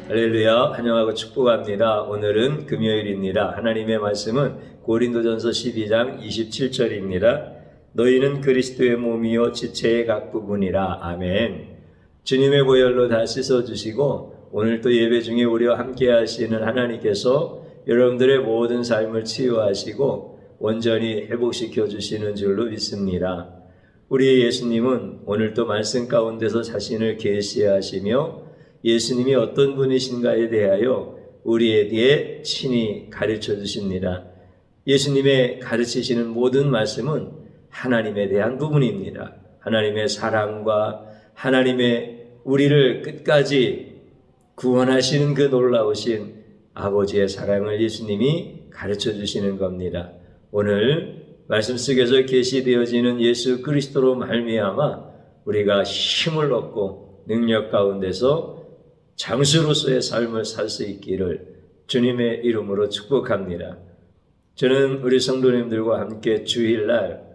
할렐루야, 환영하고 축복합니다. 오늘은 금요일입니다. 하나님의 말씀은 고린도전서 12장 27절입니다. 너희는 그리스도의 몸이요 지체의 각 부분이라. 아멘. 주님의 보혈로 다 씻어주시고 오늘 또 예배 중에 우리와 함께 하시는 하나님께서 여러분들의 모든 삶을 치유하시고 온전히 회복시켜 주시는 줄로 믿습니다. 우리 예수님은 오늘 또 말씀 가운데서 자신을 계시하시며 예수님이 어떤 분이신가에 대하여 우리에게 친히 가르쳐 주십니다. 예수님의 가르치시는 모든 말씀은 하나님에 대한 부분입니다. 하나님의 사랑과 하나님의 우리를 끝까지 구원하시는 그 놀라우신 아버지의 사랑을 예수님이 가르쳐 주시는 겁니다. 오늘 말씀 속에서 계시되어지는 예수 그리스도로 말미암아 우리가 힘을 얻고 능력 가운데서 장수로서의 삶을 살 수 있기를 주님의 이름으로 축복합니다. 저는 우리 성도님들과 함께 주일날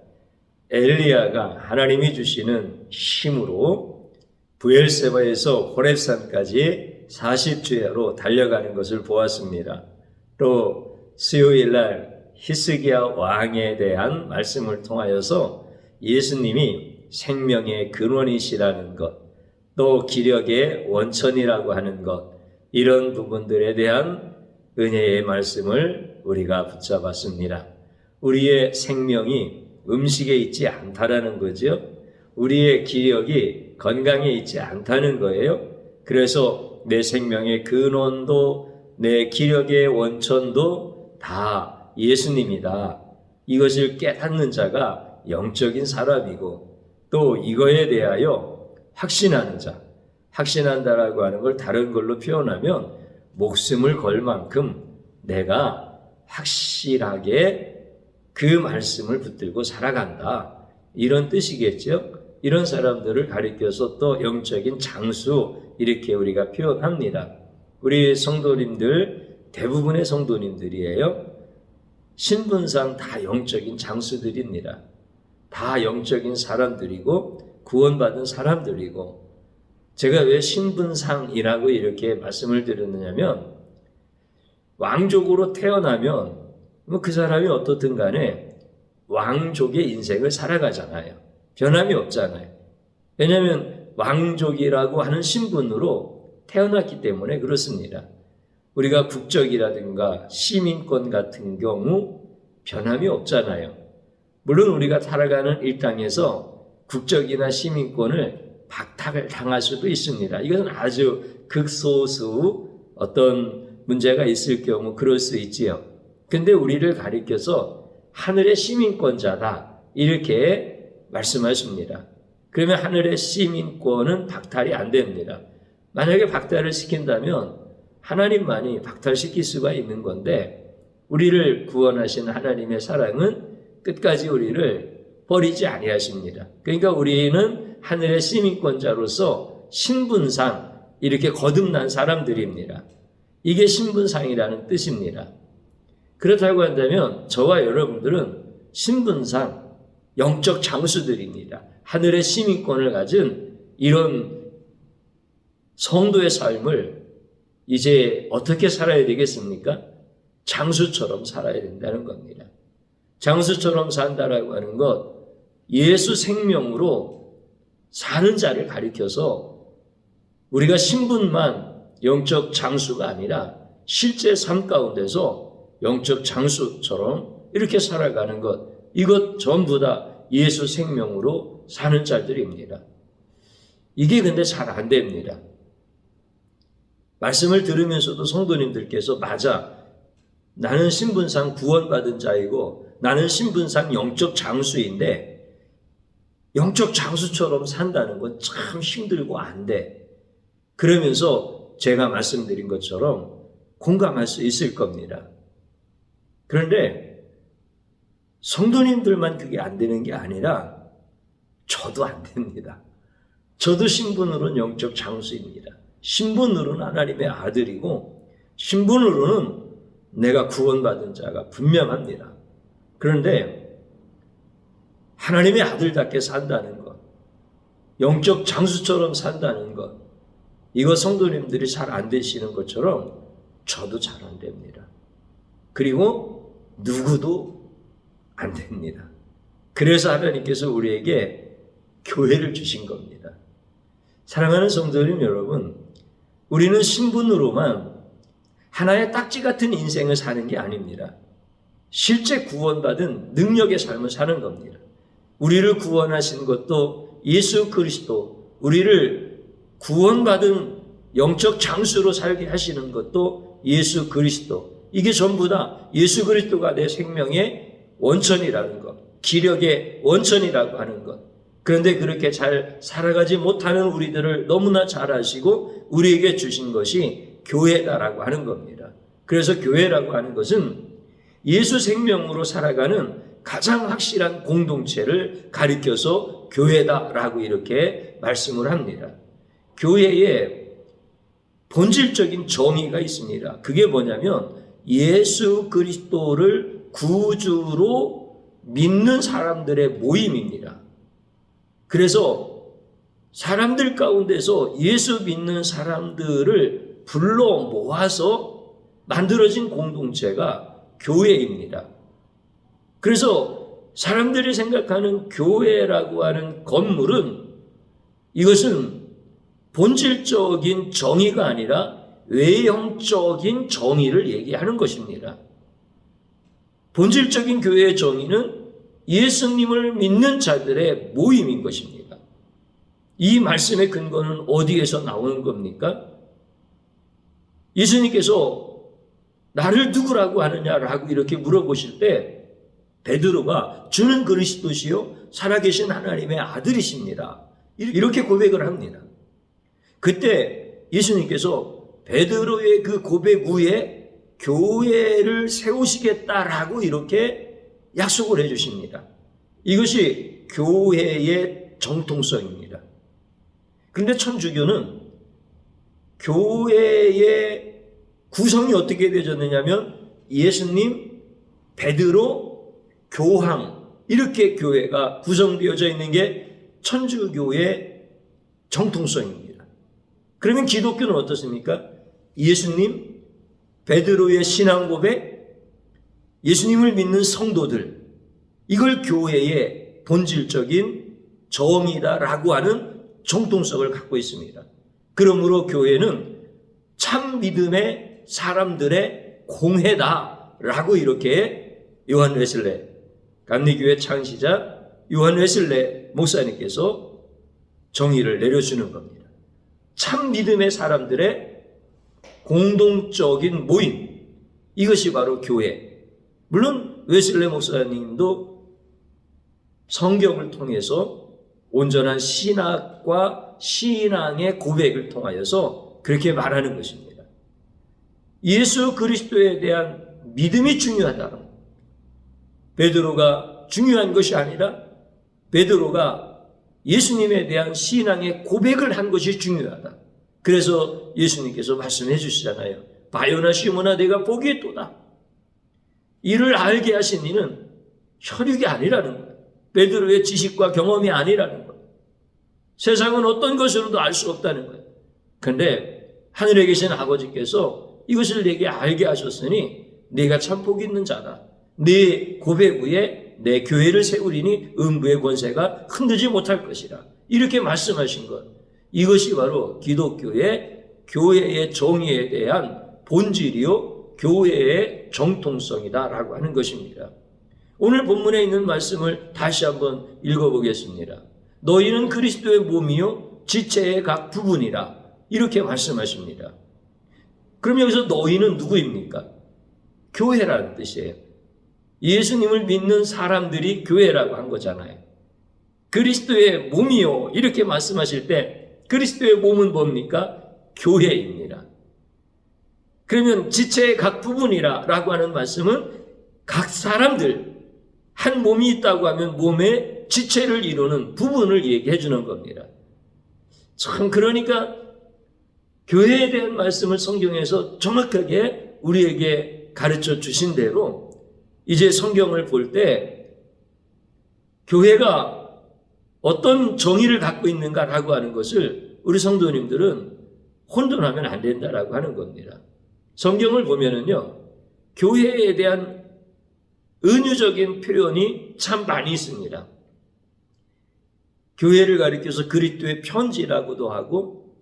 엘리야가 하나님이 주시는 힘으로 브엘세바에서 호렙산까지 40주야로 달려가는 것을 보았습니다. 또 수요일날 히스기야 왕에 대한 말씀을 통하여서 예수님이 생명의 근원이시라는 것, 또 기력의 원천이라고 하는 것, 이런 부분들에 대한 은혜의 말씀을 우리가 붙잡았습니다. 우리의 생명이 음식에 있지 않다라는 거죠. 우리의 기력이 건강에 있지 않다는 거예요. 그래서 내 생명의 근원도 내 기력의 원천도 다 예수님이다. 이것을 깨닫는 자가 영적인 사람이고 또 이거에 대하여 확신하는 자, 확신한다라고 하는 걸 다른 걸로 표현하면 목숨을 걸 만큼 내가 확실하게 그 말씀을 붙들고 살아간다. 이런 뜻이겠죠. 이런 사람들을 가리켜서 또 영적인 장수 이렇게 우리가 표현합니다. 우리 성도님들 대부분의 성도님들이에요. 신분상 다 영적인 장수들입니다. 다 영적인 사람들이고 구원받은 사람들이고, 제가 왜 신분상이라고 이렇게 말씀을 드렸느냐면 왕족으로 태어나면 그 사람이 어떻든 간에 왕족의 인생을 살아가잖아요. 변함이 없잖아요. 왜냐하면 왕족이라고 하는 신분으로 태어났기 때문에 그렇습니다. 우리가 국적이라든가 시민권 같은 경우 변함이 없잖아요. 물론 우리가 살아가는 이 땅에서 국적이나 시민권을 박탈을 당할 수도 있습니다. 이것은 아주 극소수 어떤 문제가 있을 경우 그럴 수 있지요. 근데 우리를 가리켜서 하늘의 시민권자다 이렇게 말씀하십니다. 그러면 하늘의 시민권은 박탈이 안 됩니다. 만약에 박탈을 시킨다면 하나님만이 박탈시킬 수가 있는 건데, 우리를 구원하신 하나님의 사랑은 끝까지 우리를 버리지 아니하십니다. 그러니까 우리는 하늘의 시민권자로서 신분상 이렇게 거듭난 사람들입니다. 이게 신분상이라는 뜻입니다. 그렇다고 한다면 저와 여러분들은 신분상 영적 장수들입니다. 하늘의 시민권을 가진 이런 성도의 삶을 이제 어떻게 살아야 되겠습니까? 장수처럼 살아야 된다는 겁니다. 장수처럼 산다라고 하는 것, 예수 생명으로 사는 자를 가리켜서 우리가 신분만 영적 장수가 아니라 실제 삶 가운데서 영적 장수처럼 이렇게 살아가는 것, 이것 전부 다 예수 생명으로 사는 자들입니다. 이게 근데 잘 안 됩니다. 말씀을 들으면서도 성도님들께서 맞아, 나는 신분상 구원받은 자이고 나는 신분상 영적 장수인데 영적 장수처럼 산다는 건 참 힘들고 안 돼. 그러면서 제가 말씀드린 것처럼 공감할 수 있을 겁니다. 그런데 성도님들만 그게 안 되는 게 아니라 저도 안 됩니다. 저도 신분으로는 영적 장수입니다. 신분으로는 하나님의 아들이고 신분으로는 내가 구원받은 자가 분명합니다. 그런데 하나님의 아들답게 산다는 것, 영적 장수처럼 산다는 것, 이거 성도님들이 잘 안 되시는 것처럼 저도 잘 안 됩니다. 그리고 누구도 안 됩니다. 그래서 하나님께서 우리에게 교회를 주신 겁니다. 사랑하는 성도님 여러분, 우리는 신분으로만 하나의 딱지 같은 인생을 사는 게 아닙니다. 실제 구원받은 능력의 삶을 사는 겁니다. 우리를 구원하신 것도 예수 그리스도, 우리를 구원받은 영적 장수로 살게 하시는 것도 예수 그리스도. 이게 전부 다 예수 그리스도가 내 생명의 원천이라는 것, 기력의 원천이라고 하는 것. 그런데 그렇게 잘 살아가지 못하는 우리들을 너무나 잘 아시고 우리에게 주신 것이 교회다라고 하는 겁니다. 그래서 교회라고 하는 것은 예수 생명으로 살아가는 가장 확실한 공동체를 가리켜서 교회다라고 이렇게 말씀을 합니다. 교회에 본질적인 정의가 있습니다. 그게 뭐냐면 예수 그리스도를 구주로 믿는 사람들의 모임입니다. 그래서 사람들 가운데서 예수 믿는 사람들을 불러 모아서 만들어진 공동체가 교회입니다. 그래서 사람들이 생각하는 교회라고 하는 건물은 이것은 본질적인 정의가 아니라 외형적인 정의를 얘기하는 것입니다. 본질적인 교회의 정의는 예수님을 믿는 자들의 모임인 것입니다. 이 말씀의 근거는 어디에서 나오는 겁니까? 예수님께서 나를 누구라고 하느냐라고 이렇게 물어보실 때 베드로가 주는 그리스도시요 살아계신 하나님의 아들이십니다. 이렇게 고백을 합니다. 그때 예수님께서 베드로의 그 고백 후에 교회를 세우시겠다라고 이렇게 약속을 해주십니다. 이것이 교회의 정통성입니다. 그런데 천주교는 교회의 구성이 어떻게 되어졌느냐면 예수님, 베드로, 교황 이렇게 교회가 구성되어져 있는 게 천주교의 정통성입니다. 그러면 기독교는 어떻습니까? 예수님, 베드로의 신앙 고백, 예수님을 믿는 성도들, 이걸 교회의 본질적인 정의다라고 하는 정통성을 갖고 있습니다. 그러므로 교회는 참 믿음의 사람들의 공회다라고 이렇게 요한 웨슬레, 감리교회 창시자 요한 웨슬레 목사님께서 정의를 내려주는 겁니다. 참 믿음의 사람들의 공동적인 모임, 이것이 바로 교회. 물론 웨슬레 목사님도 성경을 통해서 온전한 신학과 신앙의 고백을 통하여서 그렇게 말하는 것입니다. 예수 그리스도에 대한 믿음이 중요하다. 베드로가 중요한 것이 아니라 베드로가 예수님에 대한 신앙의 고백을 한 것이 중요하다. 그래서 예수님께서 말씀해 주시잖아요. 바요나 시몬아 내가 보기에도다. 이를 알게 하신 이는 혈육이 아니라는 거예요. 베드로의 지식과 경험이 아니라는 거예요. 세상은 어떤 것으로도 알 수 없다는 거예요. 그런데 하늘에 계신 아버지께서 이것을 내게 알게 하셨으니 내가 참 복 있는 자다. 네 고백 위에 내 교회를 세우리니 음부의 권세가 흔들지 못할 것이라. 이렇게 말씀하신 것. 이것이 바로 기독교의 교회의 정의에 대한 본질이요 교회의 정통성이다라고 하는 것입니다. 오늘 본문에 있는 말씀을 다시 한번 읽어보겠습니다. 너희는 그리스도의 몸이요 지체의 각 부분이라 이렇게 말씀하십니다. 그럼 여기서 너희는 누구입니까? 교회라는 뜻이에요. 예수님을 믿는 사람들이 교회라고 한 거잖아요. 그리스도의 몸이요 이렇게 말씀하실 때 그리스도의 몸은 뭡니까? 교회입니다. 그러면 지체의 각 부분이라 라고 하는 말씀은 각 사람들 한 몸이 있다고 하면 몸의 지체를 이루는 부분을 얘기해 주는 겁니다. 참 그러니까 교회에 대한 말씀을 성경에서 정확하게 우리에게 가르쳐 주신 대로 이제 성경을 볼 때 교회가 어떤 정의를 갖고 있는가라고 하는 것을 우리 성도님들은 혼돈하면 안 된다라고 하는 겁니다. 성경을 보면은요, 교회에 대한 은유적인 표현이 참 많이 있습니다. 교회를 가리켜서 그리스도의 편지라고도 하고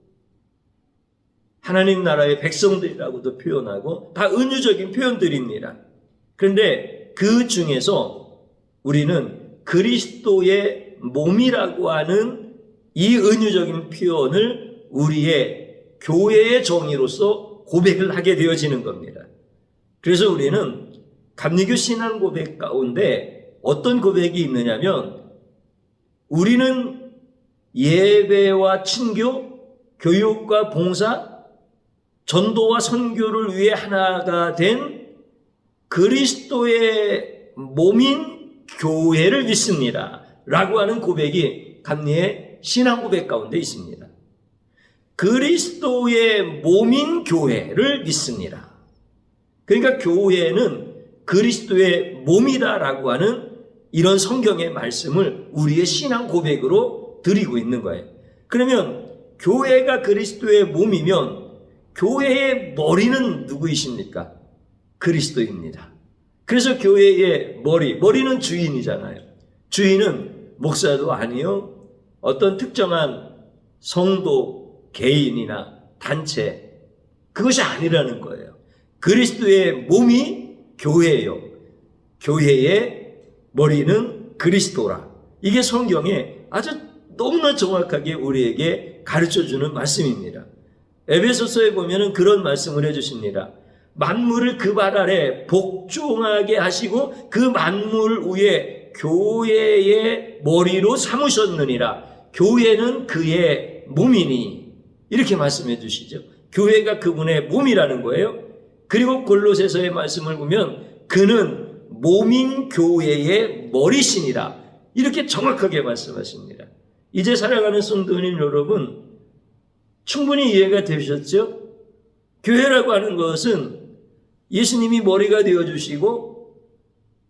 하나님 나라의 백성들이라고도 표현하고 다 은유적인 표현들입니다. 그런데 그 중에서 우리는 그리스도의 몸이라고 하는 이 은유적인 표현을 우리의 교회의 정의로서 고백을 하게 되어지는 겁니다. 그래서 우리는 감리교 신앙 고백 가운데 어떤 고백이 있느냐면, 우리는 예배와 친교, 교육과 봉사, 전도와 선교를 위해 하나가 된 그리스도의 몸인 교회를 믿습니다 라고 하는 고백이 감리의 신앙 고백 가운데 있습니다. 그리스도의 몸인 교회를 믿습니다. 그러니까 교회는 그리스도의 몸이다라고 하는 이런 성경의 말씀을 우리의 신앙 고백으로 드리고 있는 거예요. 그러면 교회가 그리스도의 몸이면 교회의 머리는 누구이십니까? 그리스도입니다. 그래서 교회의 머리는 주인이잖아요. 주인은 목사도 아니요, 어떤 특정한 성도, 개인이나 단체, 그것이 아니라는 거예요. 그리스도의 몸이 교회예요. 교회의 머리는 그리스도라. 이게 성경에 아주 너무나 정확하게 우리에게 가르쳐주는 말씀입니다. 에베소서에 보면은 그런 말씀을 해주십니다. 만물을 그 발 아래 복종하게 하시고 그 만물 위에 교회의 머리로 삼으셨느니라. 교회는 그의 몸이니, 이렇게 말씀해 주시죠. 교회가 그분의 몸이라는 거예요. 그리고 골로새서의 말씀을 보면 그는 몸인 교회의 머리시니라, 이렇게 정확하게 말씀하십니다. 이제 살아가는 성도님 여러분, 충분히 이해가 되셨죠? 교회라고 하는 것은 예수님이 머리가 되어주시고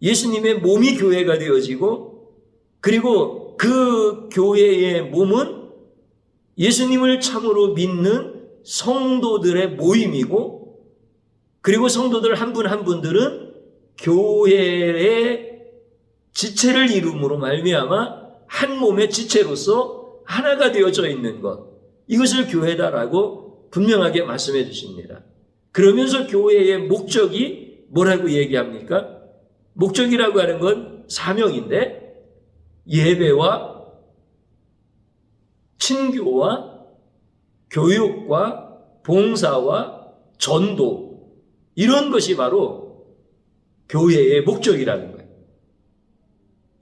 예수님의 몸이 교회가 되어지고, 그리고 그 교회의 몸은 예수님을 참으로 믿는 성도들의 모임이고, 그리고 성도들 한 분 한 분들은 교회의 지체를 이룸으로 말미암아 한 몸의 지체로서 하나가 되어져 있는 것, 이것을 교회다라고 분명하게 말씀해 주십니다. 그러면서 교회의 목적이 뭐라고 얘기합니까? 목적이라고 하는 건 사명인데, 예배와 친교와 교육과 봉사와 전도, 이런 것이 바로 교회의 목적이라는 거예요.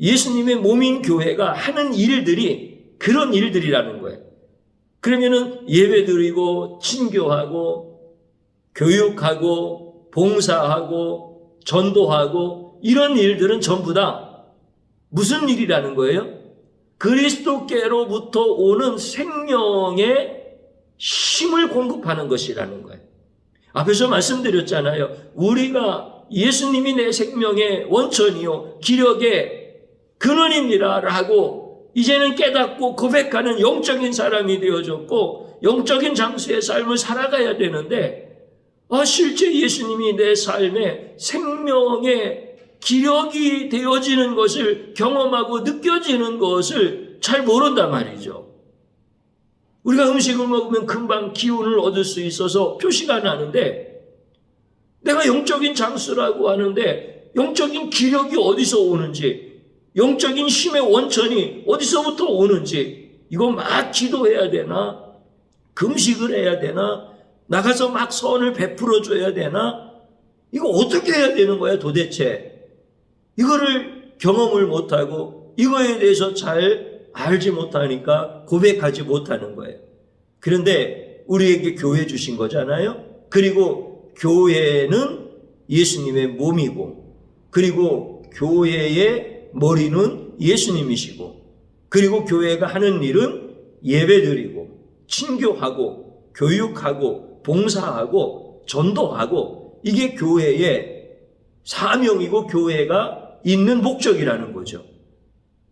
예수님의 몸인 교회가 하는 일들이 그런 일들이라는 거예요. 그러면은 예배 드리고 친교하고 교육하고 봉사하고 전도하고 이런 일들은 전부 다 무슨 일이라는 거예요? 그리스도께로부터 오는 생명의 힘을 공급하는 것이라는 거예요. 앞에서 말씀드렸잖아요. 우리가 예수님이 내 생명의 원천이요 기력의 근원입니다 라고 이제는 깨닫고 고백하는 영적인 사람이 되어졌고, 영적인 장수의 삶을 살아가야 되는데, 실제 예수님이 내 삶에 생명의 기력이 되어지는 것을 경험하고 느껴지는 것을 잘 모른단 말이죠. 우리가 음식을 먹으면 금방 기운을 얻을 수 있어서 표시가 나는데, 내가 영적인 장수라고 하는데 영적인 기력이 어디서 오는지, 영적인 힘의 원천이 어디서부터 오는지, 이거 막 기도해야 되나? 금식을 해야 되나? 나가서 막 선을 베풀어 줘야 되나? 이거 어떻게 해야 되는 거야 도대체? 이거를 경험을 못하고 이거에 대해서 잘 알지 못하니까 고백하지 못하는 거예요. 그런데 우리에게 교회 주신 거잖아요. 그리고 교회는 예수님의 몸이고, 그리고 교회의 머리는 예수님이시고, 그리고 교회가 하는 일은 예배드리고 친교하고 교육하고 봉사하고 전도하고, 이게 교회의 사명이고 교회가 있는 목적이라는 거죠.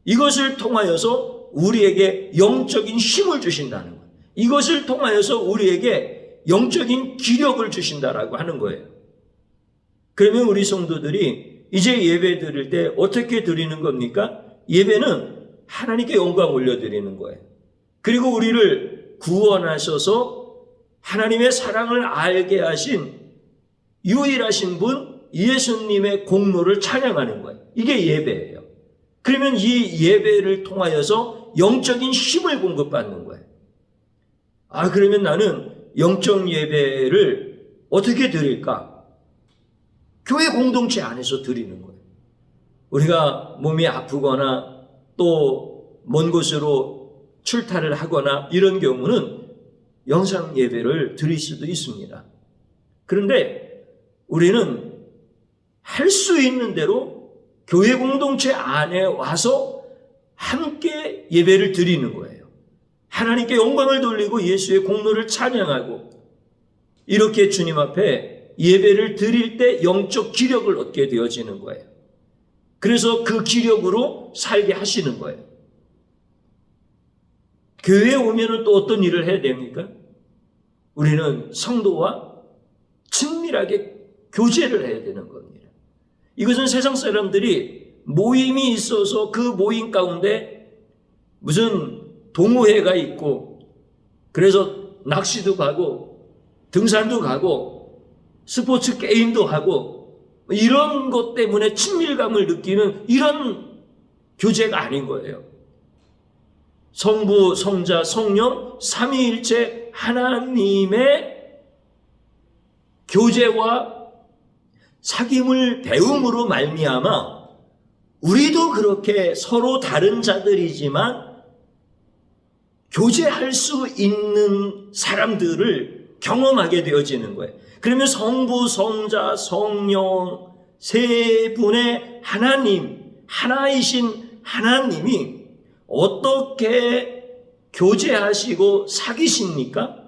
이것을 통하여서 우리에게 영적인 힘을 주신다는 거예요. 이것을 통하여서 우리에게 영적인 기력을 주신다라고 하는 거예요. 그러면 우리 성도들이 이제 예배 드릴 때 어떻게 드리는 겁니까? 예배는 하나님께 영광 올려드리는 거예요. 그리고 우리를 구원하셔서 하나님의 사랑을 알게 하신 유일하신 분 예수님의 공로를 찬양하는 거예요. 이게 예배예요. 그러면 이 예배를 통하여서 영적인 힘을 공급받는 거예요. 그러면 나는 영적 예배를 어떻게 드릴까? 교회 공동체 안에서 드리는 거예요. 우리가 몸이 아프거나 또 먼 곳으로 출타를 하거나 이런 경우는 영상 예배를 드릴 수도 있습니다. 그런데 우리는 할 수 있는 대로 교회 공동체 안에 와서 함께 예배를 드리는 거예요. 하나님께 영광을 돌리고 예수의 공로를 찬양하고 이렇게 주님 앞에 예배를 드릴 때 영적 기력을 얻게 되어지는 거예요. 그래서 그 기력으로 살게 하시는 거예요. 교회에 오면은 또 어떤 일을 해야 됩니까? 우리는 성도와 친밀하게 교제를 해야 되는 겁니다. 이것은 세상 사람들이 모임이 있어서 그 모임 가운데 무슨 동호회가 있고 그래서 낚시도 가고 등산도 가고 스포츠 게임도 하고 이런 것 때문에 친밀감을 느끼는 이런 교제가 아닌 거예요. 성부, 성자, 성령, 삼위일체 하나님의 교제와 사귐을 배움으로 말미암아 우리도 그렇게 서로 다른 자들이지만 교제할 수 있는 사람들을 경험하게 되어지는 거예요. 그러면 성부, 성자, 성령 세 분의 하나님, 하나이신 하나님이 어떻게 교제하시고 사귀십니까?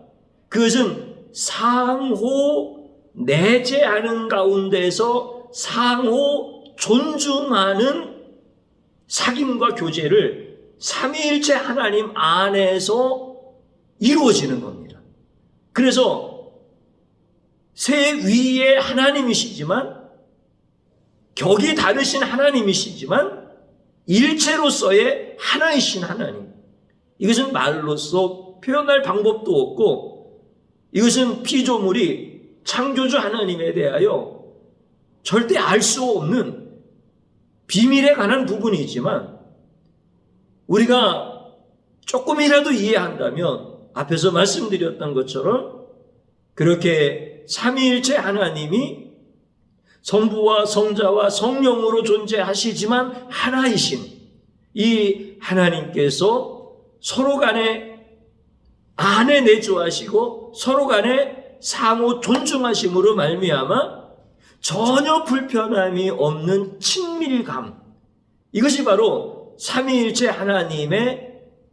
그것은 상호 내재하는 가운데서 상호 존중하는 사귐과 교제를 삼위일체 하나님 안에서 이루어지는 겁니다. 그래서 세 위의 하나님이시지만 격이 다르신 하나님이시지만 일체로서의 하나이신 하나님. 이것은 말로써 표현할 방법도 없고 이것은 피조물이 창조주 하나님에 대하여 절대 알 수 없는 비밀에 관한 부분이지만 우리가 조금이라도 이해한다면 앞에서 말씀드렸던 것처럼 그렇게 삼위일체 하나님이 성부와 성자와 성령으로 존재하시지만 하나이신 이 하나님께서 서로 간에 안에 내주하시고 서로 간에 상호 존중하심으로 말미암아 전혀 불편함이 없는 친밀감, 이것이 바로 삼위일체 하나님의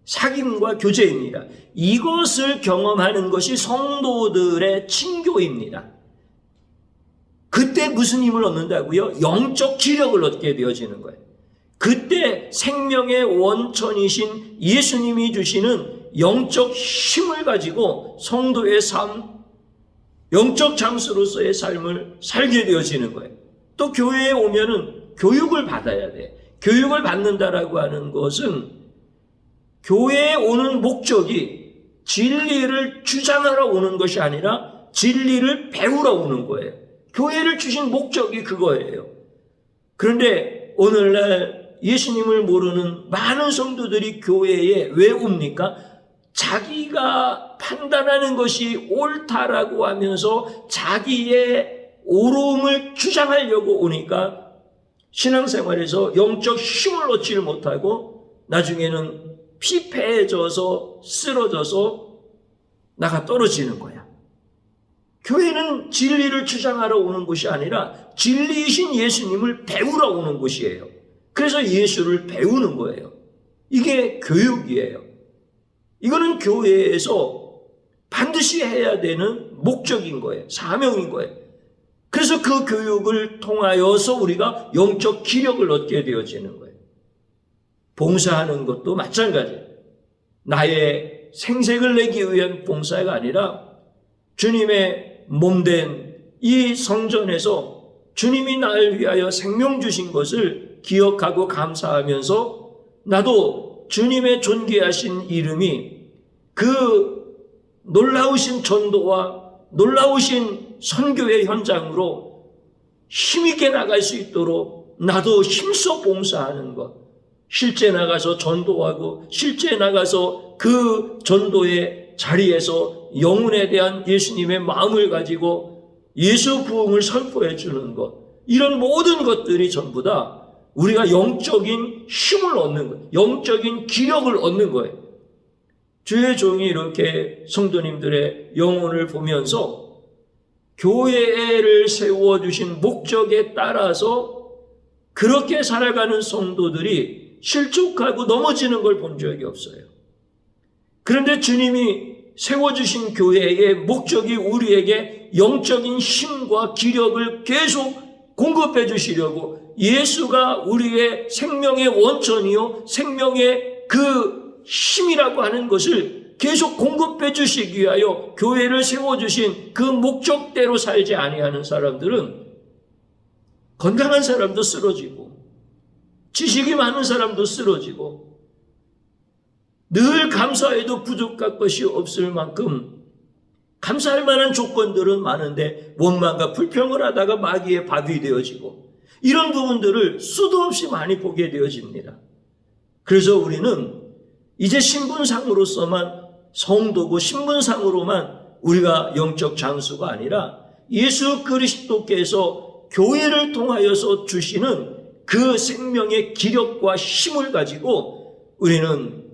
사귐과 교제입니다. 이것을 경험하는 것이 성도들의 친교입니다. 그때 무슨 힘을 얻는다고요? 영적 기력을 얻게 되어지는 거예요. 그때 생명의 원천이신 예수님이 주시는 영적 힘을 가지고 성도의 삶, 영적 장수로서의 삶을 살게 되어지는 거예요. 또 교회에 오면은 교육을 받아야 돼. 교육을 받는다라고 하는 것은 교회에 오는 목적이 진리를 주장하러 오는 것이 아니라 진리를 배우러 오는 거예요. 교회를 주신 목적이 그거예요. 그런데 오늘날 예수님을 모르는 많은 성도들이 교회에 왜 옵니까? 자기가 판단하는 것이 옳다라고 하면서 자기의 옳음을 주장하려고 오니까 신앙생활에서 영적 힘을 얻지를 못하고 나중에는 피폐해져서 쓰러져서 나가 떨어지는 거야. 교회는 진리를 주장하러 오는 곳이 아니라 진리이신 예수님을 배우러 오는 곳이에요. 그래서 예수를 배우는 거예요. 이게 교육이에요. 이거는 교회에서 반드시 해야 되는 목적인 거예요. 사명인 거예요. 그래서 그 교육을 통하여서 우리가 영적 기력을 얻게 되어지는 거예요. 봉사하는 것도 마찬가지예요. 나의 생색을 내기 위한 봉사가 아니라 주님의 몸된 이 성전에서 주님이 나를 위하여 생명 주신 것을 기억하고 감사하면서 나도 주님의 존귀하신 이름이 그 놀라우신 전도와 놀라우신 선교의 현장으로 힘있게 나갈 수 있도록 나도 힘써 봉사하는 것, 실제 나가서 전도하고 실제 나가서 그 전도의 자리에서 영혼에 대한 예수님의 마음을 가지고 예수 부흥을 선포해 주는 것, 이런 모든 것들이 전부 다 우리가 영적인 힘을 얻는 거예요. 영적인 기력을 얻는 거예요. 주의 종이 이렇게 성도님들의 영혼을 보면서 교회를 세워주신 목적에 따라서 그렇게 살아가는 성도들이 실족하고 넘어지는 걸 본 적이 없어요. 그런데 주님이 세워주신 교회의 목적이 우리에게 영적인 힘과 기력을 계속 공급해 주시려고, 예수가 우리의 생명의 원천이요 생명의 그 힘이라고 하는 것을 계속 공급해 주시기 위하여 교회를 세워주신 그 목적대로 살지 아니하는 사람들은 건강한 사람도 쓰러지고 지식이 많은 사람도 쓰러지고 늘 감사해도 부족할 것이 없을 만큼 감사할 만한 조건들은 많은데 원망과 불평을 하다가 마귀의 밥이 되어지고, 이런 부분들을 수도 없이 많이 보게 되어집니다. 그래서 우리는 이제 신분상으로서만 성도고 신분상으로만 우리가 영적 장수가 아니라 예수 그리스도께서 교회를 통하여서 주시는 그 생명의 기력과 힘을 가지고 우리는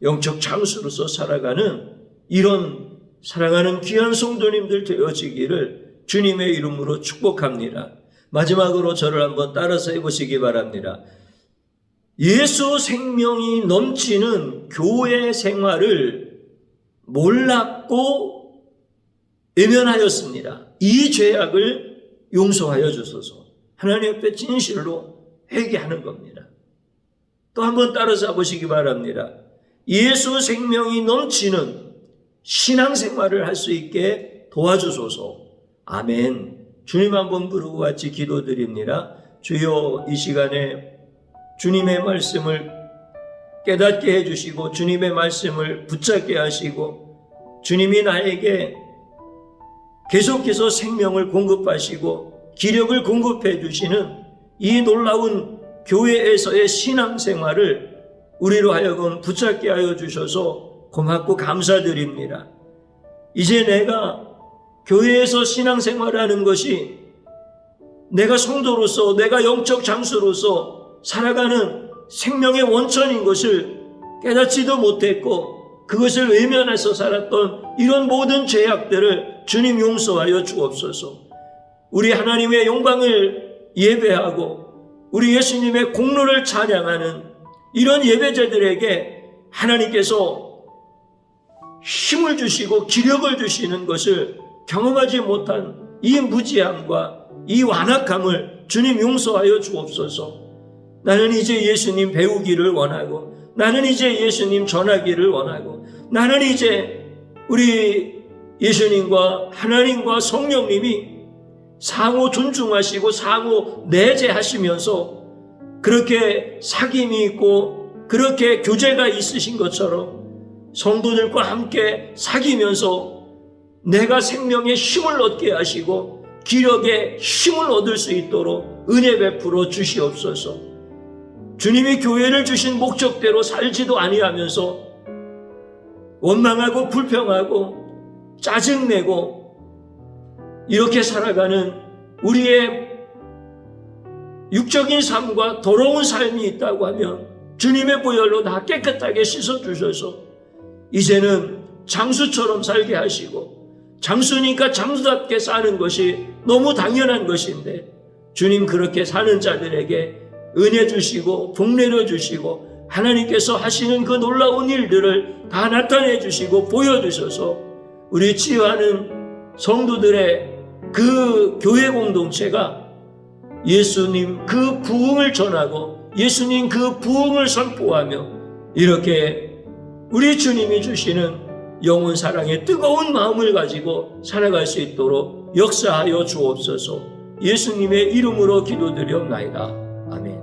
영적 장수로서 살아가는 이런 사랑하는 귀한 성도님들 되어지기를 주님의 이름으로 축복합니다. 마지막으로 저를 한번 따라서 해보시기 바랍니다. 예수 생명이 넘치는 교회 생활을 몰랐고 외면하였습니다. 이 죄악을 용서하여 주소서. 하나님 앞에 진실로 회개하는 겁니다. 또 한번 따라서 해보시기 바랍니다. 예수 생명이 넘치는 신앙생활을 할 수 있게 도와주소서. 아멘. 주님 한번 부르고 같이 기도드립니다. 주여, 이 시간에 주님의 말씀을 깨닫게 해주시고 주님의 말씀을 붙잡게 하시고 주님이 나에게 계속해서 생명을 공급하시고 기력을 공급해 주시는 이 놀라운 교회에서의 신앙생활을 우리로 하여금 붙잡게 하여 주셔서 고맙고 감사드립니다. 이제 내가 교회에서 신앙생활하는 것이 내가 성도로서, 내가 영적 장수로서 살아가는 생명의 원천인 것을 깨닫지도 못했고 그것을 외면해서 살았던 이런 모든 죄악들을 주님 용서하여 주옵소서. 우리 하나님의 영광을 예배하고 우리 예수님의 공로를 찬양하는 이런 예배자들에게 하나님께서 힘을 주시고 기력을 주시는 것을 경험하지 못한 이 무지함과 이 완악함을 주님 용서하여 주옵소서. 나는 이제 예수님 배우기를 원하고, 나는 이제 예수님 전하기를 원하고, 나는 이제 우리 예수님과 하나님과 성령님이 상호 존중하시고 상호 내재하시면서 그렇게 사귐이 있고 그렇게 교제가 있으신 것처럼 성도들과 함께 사귀면서 내가 생명의 힘을 얻게 하시고 기력의 힘을 얻을 수 있도록 은혜 베풀어 주시옵소서. 주님이 교회를 주신 목적대로 살지도 아니하면서 원망하고 불평하고 짜증내고 이렇게 살아가는 우리의 육적인 삶과 더러운 삶이 있다고 하면 주님의 보혈로 다 깨끗하게 씻어주셔서 이제는 장수처럼 살게 하시고, 장수니까 장수답게 사는 것이 너무 당연한 것인데 주님 그렇게 사는 자들에게 은혜 주시고 복 내려 주시고 하나님께서 하시는 그 놀라운 일들을 다 나타내 주시고 보여주셔서 우리 치유하는 성도들의 그 교회 공동체가 예수님 그 부흥을 전하고 예수님 그 부흥을 선포하며 이렇게 우리 주님이 주시는 영혼 사랑의 뜨거운 마음을 가지고 살아갈 수 있도록 역사하여 주옵소서. 예수님의 이름으로 기도드리옵나이다. 아멘.